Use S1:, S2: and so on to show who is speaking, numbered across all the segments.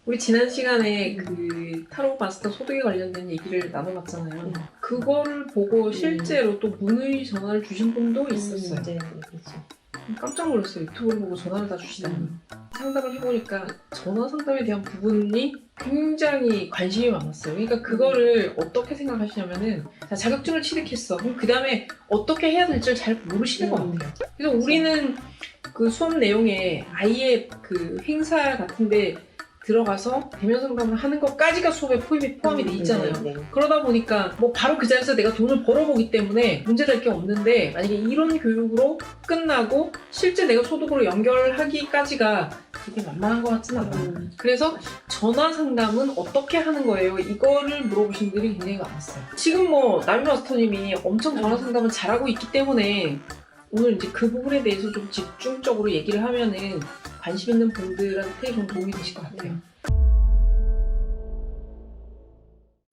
S1: 우리 지난 시간에 그 타로 마스터 소득에 관련된 얘기를 나눠봤잖아요. 그거를 보고 실제로 또 문의 전화를 주신 분도 있었어요.
S2: 네, 그렇죠.
S1: 깜짝 놀랐어요. 유튜브를 보고 전화를 다 주시다니. 상담을 해보니까 전화 상담에 대한 부분이 굉장히 관심이 많았어요. 그러니까 그거를 어떻게 생각하시냐면은 자, 자격증을 취득했어. 그럼 그 다음에 어떻게 해야 될지 잘 모르시는 것 같아요. 그래서 우리는 그 수업 내용에 아예 그 행사 같은데 들어가서 대면 상담을 하는 것까지가 수업에 포함이 돼 있잖아요.
S2: 네.
S1: 그러다 보니까 뭐 바로 그 자리에서 내가 돈을 벌어보기 때문에 문제될 게 없는데 만약에 이론 교육으로 끝나고 실제 내가 소득으로 연결하기까지가 되게 만만한 것 같지는 않아요. 그래서 전화 상담은 어떻게 하는 거예요? 이거를 물어보신 분들이 굉장히 많았어요. 지금 뭐 나미 마스터님이 엄청 전화 상담을 잘하고 있기 때문에 오늘 이제 그 부분에 대해서 좀 집중적으로 얘기를 하면은 관심 있는 분들한테 좀 도움이 되실 것 같아요.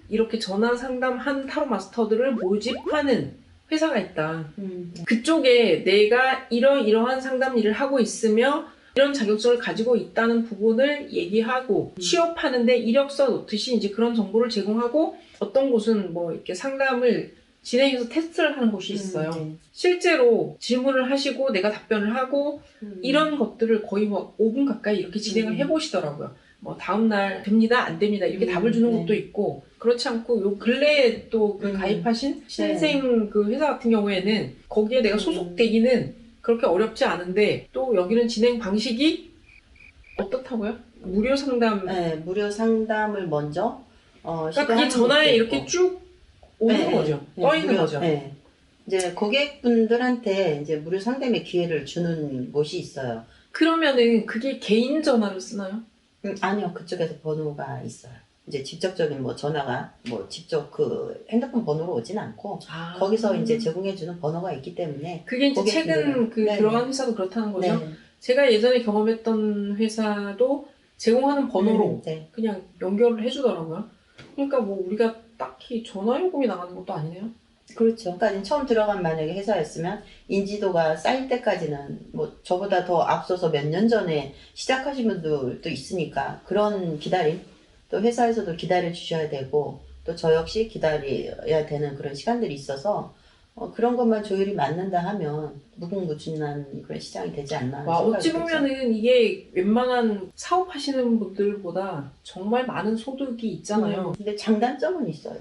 S1: 이렇게 전화 상담한 타로 마스터들을 모집하는 회사가 있다. 그쪽에 내가 이러한 상담 일을 하고 있으며 이런 자격증을 가지고 있다는 부분을 얘기하고 취업하는데 이력서 놓듯이 이제 그런 정보를 제공하고 어떤 곳은 뭐 이렇게 상담을 진행해서 테스트를 하는 곳이 있어요. 실제로 질문을 하시고 내가 답변을 하고 이런 것들을 거의 뭐 5분 가까이 이렇게 진행을 해보시더라고요. 뭐 다음날 됩니다, 안 됩니다 이렇게 답을 주는 곳도 있고 그렇지 않고 요 근래에 또 그 가입하신 신생 그 회사 같은 경우에는 거기에 내가 소속되기는 그렇게 어렵지 않은데 또 여기는 진행 방식이 어떻다고요? 무료 상담.
S2: 네, 무료 상담을 먼저
S1: 그러니까 그게 전화에 이렇게 쭉 오는 거죠. 떠 있는 거죠.
S2: 네. 이제 고객분들한테 이제 무료 상담의 기회를 주는 곳이 있어요.
S1: 그러면은 그게 개인 전화로 쓰나요?
S2: 아니요, 그쪽에서 번호가 있어요. 이제 직접적인 뭐 전화가 뭐 직접 그 핸드폰 번호로 오진 않고 거기서 이제 제공해주는 번호가 있기 때문에
S1: 그게 이제 최근 그 들어간 회사도 그렇다는 거죠.
S2: 네.
S1: 제가 예전에 경험했던 회사도 제공하는 번호로 그냥 연결을 해주더라고요. 그러니까 뭐 우리가 딱히 전화 요금이 나가는 것도 아니네요.
S2: 그렇죠. 그러니까 처음 들어간 만약에 회사였으면 인지도가 쌓일 때까지는 뭐 저보다 더 앞서서 몇 년 전에 시작하신 분들도 있으니까 그런 기다림, 또 회사에서도 기다려 주셔야 되고 또 저 역시 기다려야 되는 그런 시간들이 있어서 그런 것만 조율이 맞는다 하면 무궁무진한 그런 시장이 되지 않나.
S1: 와, 어찌 보면은 이게 웬만한 사업하시는 분들보다 정말 많은 소득이 있잖아요.
S2: 근데 장단점은 있어요.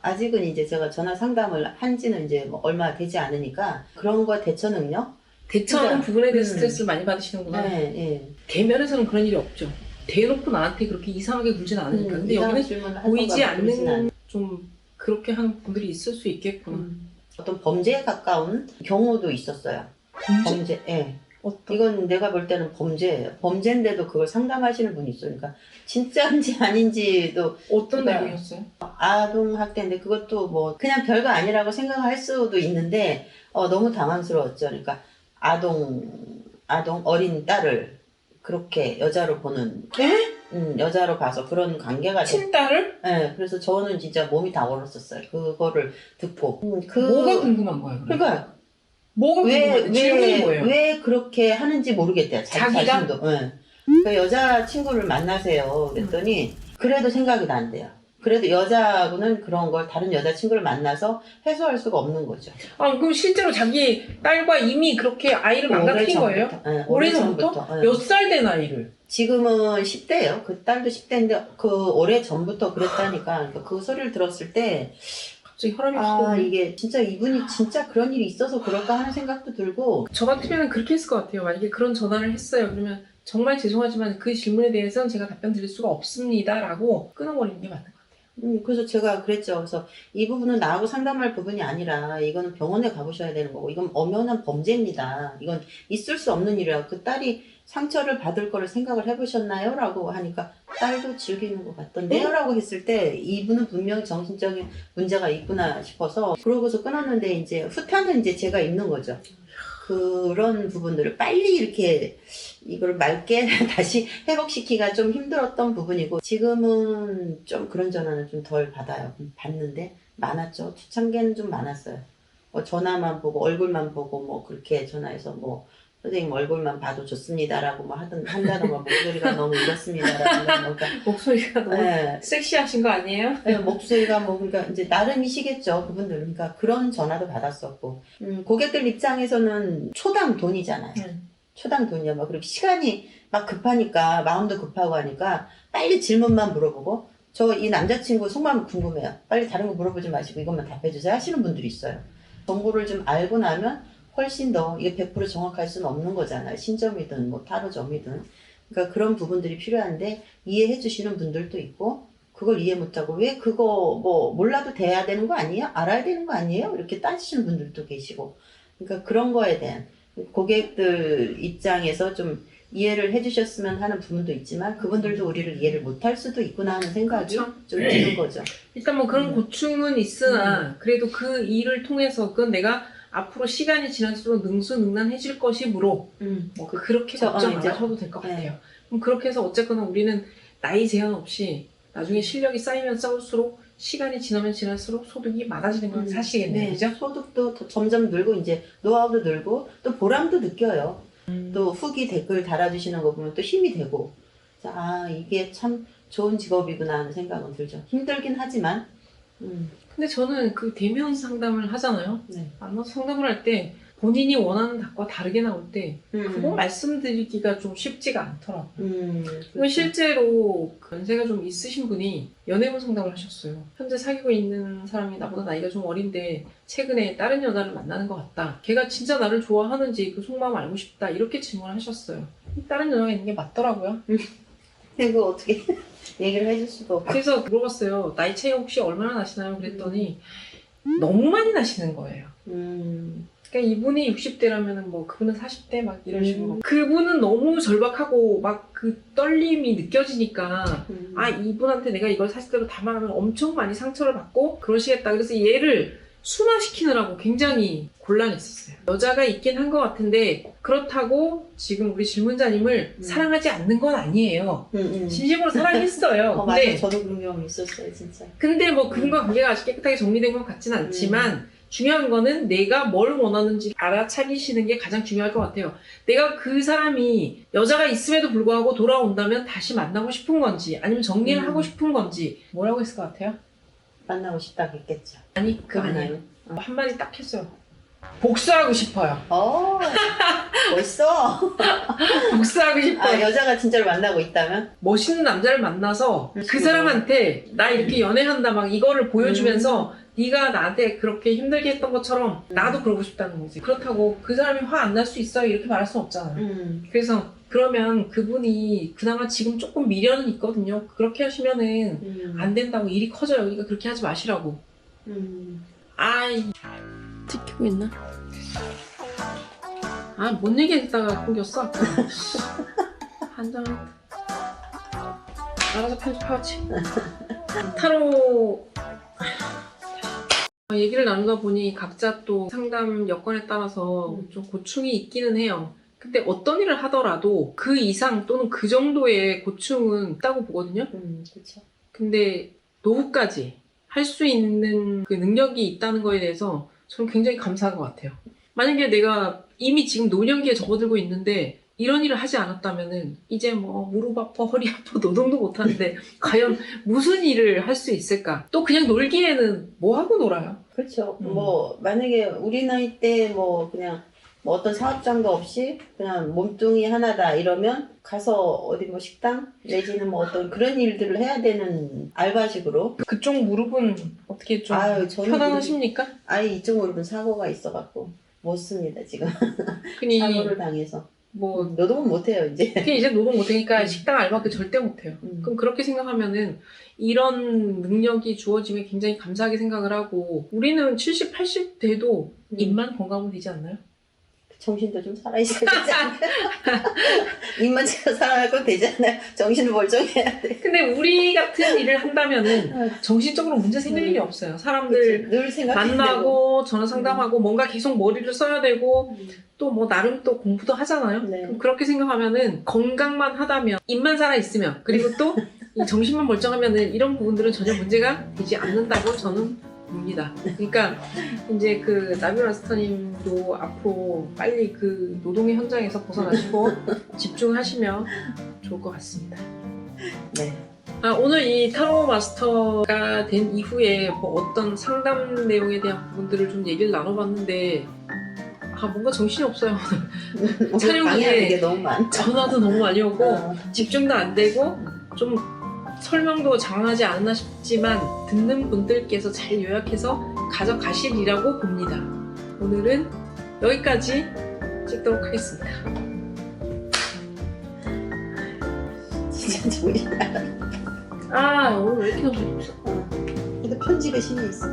S2: 아직은 이제 제가 전화 상담을 한 지는 이제 뭐 얼마 되지 않으니까 그런 거 대처 능력?
S1: 대처하는 부분에 대해서 스트레스를 많이 받으시는구나.
S2: 네.
S1: 대면에서는 그런 일이 없죠. 대놓고 나한테 그렇게 이상하게 굴진 않으니까. 근데 여기는 보이지 않는 좀 그렇게 하는 분들이 있을 수 있겠구나.
S2: 어떤 범죄에 가까운 경우도 있었어요. 범죄? 예.
S1: 어떤?
S2: 이건 내가 볼 때는 범죄예요. 범죄인데도 그걸 상담하시는 분이 있어요. 그러니까 진짜인지 아닌지도.
S1: 어떤
S2: 그러니까
S1: 내용이었어요?
S2: 아동학대인데 그것도 뭐 그냥 별거 아니라고 생각할 수도 있는데 너무 당황스러웠죠. 그러니까 아동 어린 딸을 그렇게 여자로 보는. 여자로 봐서 그런 관계가
S1: 친딸을?
S2: 네, 그래서 저는 진짜 몸이 다 얼었었어요. 그거를 듣고.
S1: 뭐가 궁금한 거예요?
S2: 그러니까
S1: 뭐가 궁금한데? 질문이 뭐예요?
S2: 왜 그렇게 하는지 모르겠대요.
S1: 자기가?
S2: 자신도. 네. 그 여자 친구를 만나세요. 그랬더니 그래도 생각이 난대요. 그래도 여자분은 그런 걸 다른 여자친구를 만나서 해소할 수가 없는 거죠.
S1: 아, 그럼 실제로 자기 딸과 이미 그렇게 아이를 망가뜨린 거예요?
S2: 네,
S1: 오래전부터? 몇 살 된 아이를?
S2: 지금은 10대예요. 그 딸도 10대인데 그 오래전부터 그랬다니까. 그러니까 그 소리를 들었을 때
S1: 갑자기 혈압이
S2: 이게 진짜 이분이 진짜 그런 일이 있어서 그럴까 하는 생각도 들고.
S1: 저 같으면 그렇게 했을 것 같아요. 만약에 그런 전화를 했어요. 그러면 정말 죄송하지만 그 질문에 대해서는 제가 답변 드릴 수가 없습니다 라고 끊어버리는 게 맞는 것 같아요.
S2: 그래서 제가 그랬죠. 그래서 이 부분은 나하고 상담할 부분이 아니라 이거는 병원에 가보셔야 되는 거고 이건 엄연한 범죄입니다. 이건 있을 수 없는 일이라. 그 딸이 상처를 받을 거를 생각을 해보셨나요? 라고 하니까 딸도 즐기는 것 같던데요? 라고 했을 때 이분은 분명히 정신적인 문제가 있구나 싶어서 그러고서 끊었는데 이제 후타는 이제 제가 있는 거죠. 그런 부분들을 빨리 이렇게 이걸 맑게 다시 회복시키기가 좀 힘들었던 부분이고 지금은 좀 그런 전화는 좀 덜 받아요. 받는데 많았죠. 초창기에는 좀 많았어요. 전화만 보고 얼굴만 보고 뭐 그렇게 전화해서 뭐 선생님 얼굴만 봐도 좋습니다라고 뭐 한다던가 목소리가 너무 이렇습니다라고 그러니까
S1: 목소리가 너무
S2: 네,
S1: 섹시하신 거 아니에요?
S2: 네, 목소리가 뭐 그러니까 이제 나름이시겠죠 그분들. 그러니까 그런 전화도 받았었고 고객들 입장에서는 초당 돈이잖아요. 초당 돈이야. 막 그리고 시간이 막 급하니까 마음도 급하고 하니까 빨리 질문만 물어보고 저 이 남자친구 속마음 궁금해요. 빨리 다른 거 물어보지 마시고 이것만 답해주세요 하시는 분들이 있어요. 정보를 좀 알고 나면 훨씬 더 이게 100% 정확할 수는 없는 거잖아요. 신점이든 뭐 타로점이든. 그러니까 그런 부분들이 필요한데 이해해 주시는 분들도 있고 그걸 이해 못하고 왜 그거 뭐 몰라도 돼야 되는 거 아니에요? 알아야 되는 거 아니에요? 이렇게 따지시는 분들도 계시고 그러니까 그런 거에 대한 고객들 입장에서 좀 이해를 해주셨으면 하는 부분도 있지만 그분들도 우리를 이해를 못할 수도 있구나 하는 생각이
S1: 그렇죠.
S2: 좀 드는 거죠.
S1: 일단 뭐 그런 고충은 있으나 그래도 그 일을 통해서 그건 내가 앞으로 시간이 지날수록 능수능란해질 것이므로 뭐 그렇게
S2: 그쵸.
S1: 걱정 안
S2: 이제
S1: 하셔도 될 것
S2: 네.
S1: 같아요. 그럼 그렇게 해서 어쨌거나 우리는 나이 제한 없이 나중에 실력이 쌓이면 쌓을수록 시간이 지나면 지날수록 소득이 많아지는 건 사실이겠네요.
S2: 네,
S1: 그죠?
S2: 소득도 더 점점 늘고 이제 노하우도 늘고 또 보람도 느껴요. 또 후기 댓글 달아주시는 거 보면 또 힘이 되고 아 이게 참 좋은 직업이구나 하는 생각은 들죠. 힘들긴 하지만
S1: 근데 저는 그 대면 상담을 하잖아요.
S2: 네.
S1: 만나서 상담을 할 때 본인이 원하는 답과 다르게 나올 때 그거 말씀드리기가 좀 쉽지가 않더라고요. 그리고 실제로 그 연세가 좀 있으신 분이 연애운 상담을 하셨어요. 현재 사귀고 있는 사람이 나보다 나이가 좀 어린데 최근에 다른 여자를 만나는 것 같다. 걔가 진짜 나를 좋아하는지 그 속마음 알고 싶다. 이렇게 질문을 하셨어요. 다른 여자가 있는 게 맞더라고요.
S2: 그거 어떻게 얘기를 해줄 수도 없고.
S1: 그래서 물어봤어요. 나이 차이 혹시 얼마나 나시나요? 그랬더니 너무 많이 나시는 거예요. 그러니까 이분이 60대라면 뭐 그분은 40대 막 이런 식으로 그분은 너무 절박하고 막 그 떨림이 느껴지니까 아 이분한테 내가 이걸 사실대로 다 말하면 엄청 많이 상처를 받고 그러시겠다. 그래서 얘를 순화시키느라고 굉장히 곤란했었어요. 여자가 있긴 한 것 같은데 그렇다고 지금 우리 질문자님을 사랑하지 않는 건 아니에요. 진심으로 사랑했어요.
S2: 맞아.
S1: 근데
S2: 저도 그런 경험 있었어요, 진짜.
S1: 근데 뭐 그분과 관계가 아직 깨끗하게 정리된 것 같진 않지만 중요한 거는 내가 뭘 원하는지 알아차리시는 게 가장 중요할 것 같아요. 내가 그 사람이 여자가 있음에도 불구하고 돌아온다면 다시 만나고 싶은 건지 아니면 정리를 하고 싶은 건지 뭐라고 했을 것 같아요?
S2: 만나고 싶다고 했겠죠.
S1: 아니 그거 아니에요.
S2: 그분은.
S1: 한마디 딱 했어요. 복수하고 싶어요.
S2: 멋있어.
S1: 복수하고 싶어요.
S2: 아, 여자가 진짜로 만나고 있다면?
S1: 멋있는 남자를 만나서 그 사람한테 나 이렇게 연애한다 막 이거를 보여주면서 네가 나한테 그렇게 힘들게 했던 것처럼 나도 그러고 싶다는 거지. 그렇다고 그 사람이 화 안 날 수 있어요 이렇게 말할 수 없잖아요. 그래서 그러면 그분이 그나마 지금 조금 미련은 있거든요. 그렇게 하시면은 안 된다고 일이 커져요. 그러니까 그렇게 하지 마시라고. 아이 찍히고 있나? 아, 뭔 얘기했다가 끊겼어? 한장 알아서 편집하지. 타로 얘기를 나누다 보니 각자 또 상담 여건에 따라서 좀 고충이 있기는 해요. 근데 어떤 일을 하더라도 그 이상 또는 그 정도의 고충은 있다고 보거든요.
S2: 그렇죠.
S1: 근데 노후까지 할 수 있는 그 능력이 있다는 거에 대해서 저는 굉장히 감사한 것 같아요. 만약에 내가 이미 지금 노년기에 접어들고 있는데 이런 일을 하지 않았다면은 이제 뭐 무릎 아파 허리 아파 노동도 못하는데 과연 무슨 일을 할 수 있을까? 또 그냥 놀기에는 뭐 하고 놀아요?
S2: 그렇죠. 뭐 만약에 우리 나이 때 뭐 그냥 뭐 어떤 사업장도 없이 그냥 몸뚱이 하나다 이러면 가서 어디 뭐 식당 내지는 뭐 어떤 그런 일들을 해야 되는 알바식으로.
S1: 그쪽 무릎은 어떻게 좀
S2: 아유, 저는
S1: 편안하십니까?
S2: 아예 이쪽 무릎은 사고가 있어갖고 못 씁니다 지금.
S1: 그니
S2: 사고를 당해서.
S1: 뭐
S2: 노동은 못해요 이제.
S1: 그게 이제 노동 못하니까 식당 알바 그 절대 못해요. 그럼 그렇게 생각하면은 이런 능력이 주어지면 굉장히 감사하게 생각을 하고 우리는 70, 80 돼도 입만 건강하면 되지 않나요?
S2: 정신도 좀 살아있어야 되지 않나요? 입만 잘 살아가고 되지 않나요? 정신을 멀쩡해야 돼.
S1: 근데 우리 같은 일을 한다면은 정신적으로 문제 생길 일이 없어요. 사람들
S2: 늘 생각해야
S1: 만나고 전화 상담하고 뭔가 계속 머리를 써야 되고 또 뭐 나름 또 공부도 하잖아요.
S2: 네.
S1: 그럼 그렇게 생각하면은 건강만 하다면 입만 살아 있으면 그리고 또 이 정신만 멀쩡하면은 이런 부분들은 전혀 문제가 되지 않는다고 저는 봅니다. 그러니까 이제 그 나비 마스터님도 앞으로 빨리 그 노동의 현장에서 벗어나시고 집중하시면 좋을 것 같습니다.
S2: 네.
S1: 오늘 이 타로 마스터가 된 이후에 뭐 어떤 상담 내용에 대한 부분들을 좀 얘기를 나눠봤는데 뭔가 정신이 없어요. 촬영
S2: 방해하는
S1: 중에
S2: 게 너무 많다.
S1: 전화도 너무 많이 오고
S2: 어.
S1: 집중도 안 되고 좀 설명도 장황하지 않나 싶지만 듣는 분들께서 잘 요약해서 가져가시리라고 봅니다. 오늘은 여기까지 찍도록 하겠습니다.
S2: 진짜 정신
S1: 오늘 왜 이렇게 너무 없어?
S2: 근데 편집의 신이 있어.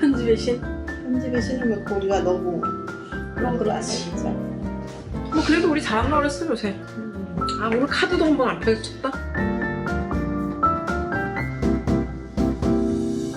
S1: 편집의 신?
S2: 편집의 신을 갖고 우리가 너무 그런 걸 안 해, 진짜.
S1: 뭐 그래도 우리 잘한다고 그랬어 요새. 오늘 카드도 한 번 안 펴졌다?